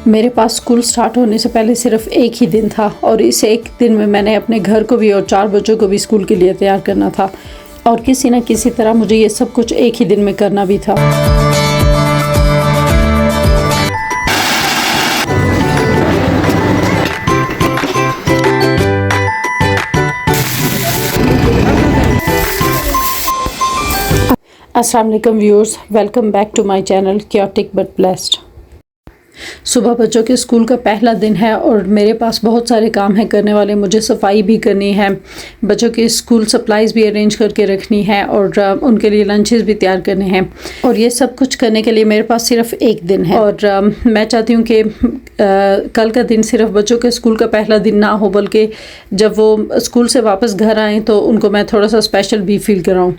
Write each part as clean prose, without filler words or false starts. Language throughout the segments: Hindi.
मेरे पास स्कूल स्टार्ट होने से पहले सिर्फ एक ही दिन था और इस एक दिन में मैंने अपने घर को भी और 4 बच्चों को भी स्कूल के लिए तैयार करना था और किसी न किसी तरह मुझे ये सब कुछ एक ही दिन में करना भी था। अस्सलाम वालेकुम viewers, welcome back to my channel chaotic but blessed. सुबह बच्चों के स्कूल का पहला दिन है और मेरे पास बहुत सारे काम हैं करने वाले। मुझे सफाई भी करनी है, बच्चों के स्कूल सप्लाईज़ भी अरेंज करके रखनी है और उनके लिए लंचेस भी तैयार करने हैं और ये सब कुछ करने के लिए मेरे पास सिर्फ एक दिन है। और मैं चाहती हूँ कि कल का दिन सिर्फ बच्चों के स्कूल का पहला दिन ना हो, बल्कि जब वो स्कूल से वापस घर आएँ तो उनको मैं थोड़ा सा स्पेशल भी फील कराऊँ।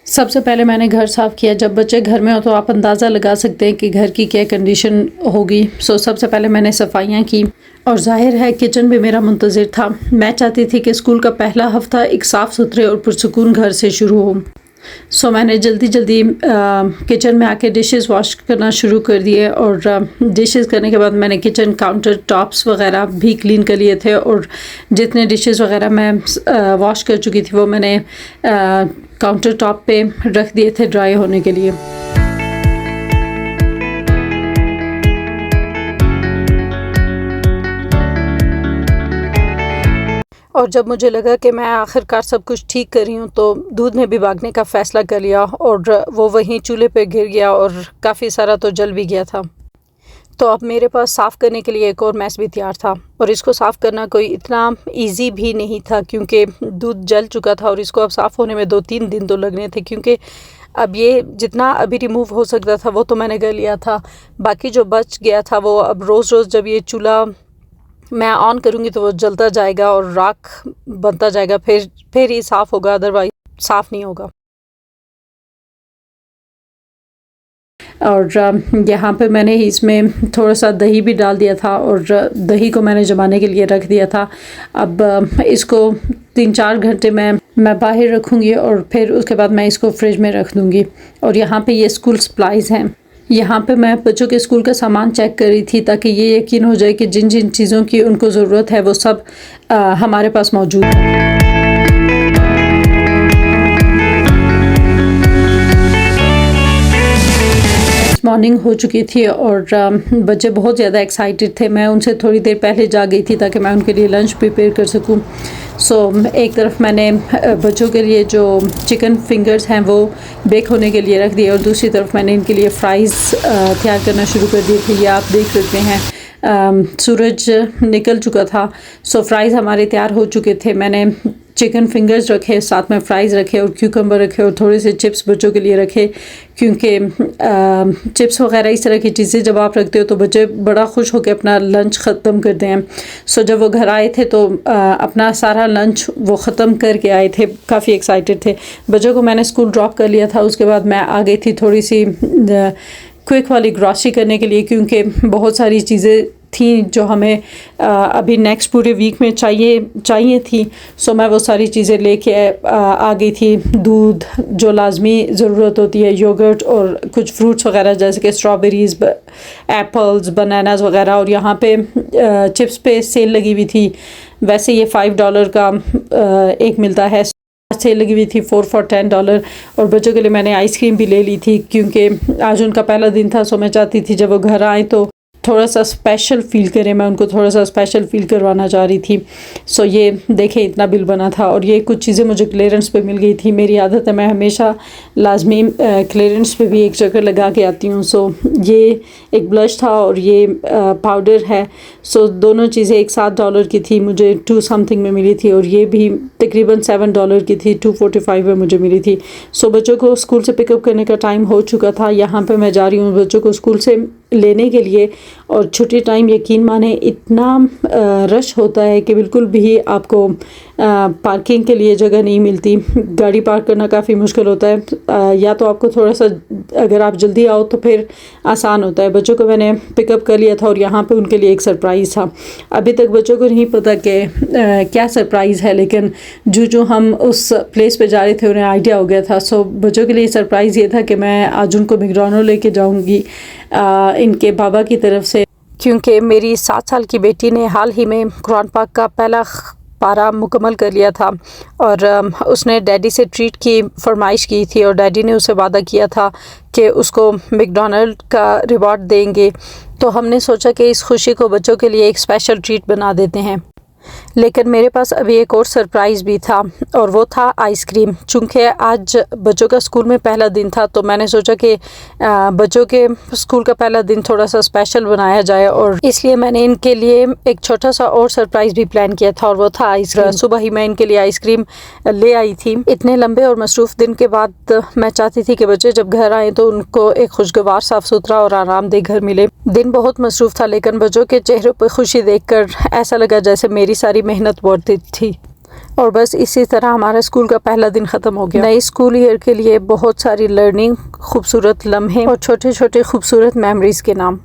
सबसे पहले मैंने घर साफ़ किया। जब बच्चे घर में हो तो आप अंदाज़ा लगा सकते हैं कि घर की क्या कंडीशन होगी। सबसे पहले मैंने सफाइयाँ की और जाहिर है किचन भी मेरा मुंतज़िर था। मैं चाहती थी कि स्कूल का पहला हफ़्ता एक साफ़ सुथरे और पुरसुकून घर से शुरू हो। मैंने जल्दी किचन में आके डिशेस वॉश करना शुरू कर दिए और डिशेस करने के बाद मैंने किचन काउंटर टॉप्स वगैरह भी क्लीन कर लिए थे और जितने डिशेस वगैरह मैं वॉश कर चुकी थी वो मैंने काउंटर टॉप पे रख दिए थे ड्राई होने के लिए। और जब मुझे लगा कि मैं आखिरकार सब कुछ ठीक कर रही हूँ तो दूध ने भी भागने का फ़ैसला कर लिया और वो वहीं चूल्हे पे गिर गया और काफ़ी सारा तो जल भी गया था। तो अब मेरे पास साफ़ करने के लिए एक और मैस भी तैयार था और इसको साफ़ करना कोई इतना इजी भी नहीं था क्योंकि दूध जल चुका था और इसको अब साफ़ होने में 2-3 दिन तो लगने थे, क्योंकि अब ये जितना अभी रिमूव हो सकता था वो तो मैंने कर लिया था। बाकी जो बच गया था वो अब रोज़ जब ये चूल्हा मैं ऑन करूँगी तो वो जलता जाएगा और राख बनता जाएगा, फिर ही साफ़ होगा, अदरवाइज साफ़ नहीं होगा। और यहाँ पे मैंने इसमें थोड़ा सा दही भी डाल दिया था और दही को मैंने जमाने के लिए रख दिया था। अब इसको 3-4 घंटे मैं बाहर रखूँगी और फिर उसके बाद मैं इसको फ्रिज में रख दूँगी। और यहाँ पे ये स्कूल सप्लाईज़ हैं। यहाँ पे मैं बच्चों के स्कूल का सामान चेक कर रही थी ताकि ये यकीन हो जाए कि जिन जिन चीज़ों की उनको ज़रूरत है वो सब हमारे पास मौजूद है। मॉर्निंग हो चुकी थी और बच्चे बहुत ज़्यादा एक्साइटेड थे। मैं उनसे थोड़ी देर पहले जा गई थी ताकि मैं उनके लिए लंच प्रिपेयर कर सकूं। एक तरफ मैंने बच्चों के लिए जो चिकन फिंगर्स हैं वो बेक होने के लिए रख दिए और दूसरी तरफ मैंने इनके लिए फ़्राइज़ तैयार करना शुरू कर दिए थे। ये आप देख सकते हैं सूरज निकल चुका था। फ़्राइज़ हमारे तैयार हो चुके थे। मैंने चिकन फिंगर्स रखे, साथ में फ़्राइज़ रखे और क्यूकम्बर रखे और थोड़े से चिप्स बच्चों के लिए रखे, क्योंकि चिप्स वगैरह इस तरह की चीज़ें जब आप रखते हो तो बच्चे बड़ा खुश होकर अपना लंच ख़त्म करते हैं। जब वो घर आए थे तो अपना सारा लंच वो ख़त्म करके आए थे, काफ़ी एक्साइटेड थे। बच्चों को मैंने स्कूल ड्रॉप कर लिया था। उसके बाद मैं आ गई थी थोड़ी सी क्विक वाली ग्रॉसरी करने के लिए, क्योंकि बहुत सारी चीज़ें थी जो हमें अभी नेक्स्ट पूरे वीक में चाहिए थी। मैं वो सारी चीज़ें लेके आ गई थी। दूध जो लाजमी ज़रूरत होती है, योगर्ट और कुछ फ्रूट्स वगैरह जैसे कि स्ट्रॉबेरीज़, एप्पल्स, बनानास वगैरह। और यहाँ पे चिप्स पे सेल लगी हुई थी। वैसे ये $5 का एक मिलता है, सेल लगी हुई थी 4 for $10। और बच्चों के लिए मैंने आइसक्रीम भी ले ली थी क्योंकि आज उनका पहला दिन था। मैं चाहती थी जब वो घर आए तो थोड़ा सा स्पेशल फ़ील करें, मैं उनको थोड़ा सा स्पेशल फ़ील करवाना चाह रही थी। ये देखें इतना बिल बना था और ये कुछ चीज़ें मुझे क्लियरेंस पे मिल गई थी। मेरी आदत है मैं हमेशा लाजमी क्लियरेंस पे भी एक चक्कर लगा के आती हूँ। ये एक ब्लश था और ये पाउडर है। दोनों चीज़ें एक $7 की थी, मुझे 2 समथिंग में मिली थी और ये भी तकरीबन $7 की थी, 245 में मुझे मिली थी। बच्चों को स्कूल से पिकअप करने का टाइम हो चुका था। यहाँ पे मैं जा रही हूँ बच्चों को स्कूल से लेने के लिए और छुट्टी टाइम यकीन माने इतना रश होता है कि बिल्कुल भी आपको पार्किंग के लिए जगह नहीं मिलती। गाड़ी पार्क करना काफ़ी मुश्किल होता है। या तो आपको थोड़ा सा, अगर आप जल्दी आओ तो फिर आसान होता है। बच्चों को मैंने पिकअप कर लिया था और यहाँ पे उनके लिए एक सरप्राइज़ था। अभी तक बच्चों को नहीं पता कि क्या सरप्राइज़ है, लेकिन जो हम उस प्लेस पे जा रहे थे उन्हें आइडिया हो गया था। बच्चों के लिए सरप्राइज़ ये था कि मैं आज उनको मैकडॉनल्ड लेके जाऊँगी इनके बाबा की तरफ से। क्योंकि मेरी 7 साल की बेटी ने हाल ही में कुरान पाक का पहला पारा मुकम्मल कर लिया था और उसने डैडी से ट्रीट की फरमाइश की थी और डैडी ने उसे वादा किया था कि उसको मैकडॉनल्ड का रिवॉर्ड देंगे। तो हमने सोचा कि इस खुशी को बच्चों के लिए एक स्पेशल ट्रीट बना देते हैं। लेकिन मेरे पास अभी एक और सरप्राइज़ भी था और वो था आइसक्रीम। चूँकि आज बच्चों का स्कूल में पहला दिन था तो मैंने सोचा कि बच्चों के स्कूल का पहला दिन थोड़ा सा स्पेशल बनाया जाए और इसलिए मैंने इनके लिए एक छोटा सा और सरप्राइज़ भी प्लान किया था और वो था आइसक्रीम। सुबह ही मैं इनके लिए आइसक्रीम ले आई थी। इतने लंबे और मसरूफ़ दिन के बाद मैं चाहती थी कि बच्चे जब घर आएँ तो उनको एक खुशगवार, साफ़ सुथरा और आरामदेह घर मिले। दिन बहुत मसरूफ़ था लेकिन बच्चों के चेहरों पर खुशी देखकर ऐसा लगा जैसे मेरी सारी मेहनत वर्थ इट थी। और बस इसी तरह हमारा स्कूल का पहला दिन ख़त्म हो गया। नए स्कूल ईयर के लिए बहुत सारी लर्निंग, खूबसूरत लम्हे और छोटे छोटे खूबसूरत मेमोरीज़ के नाम।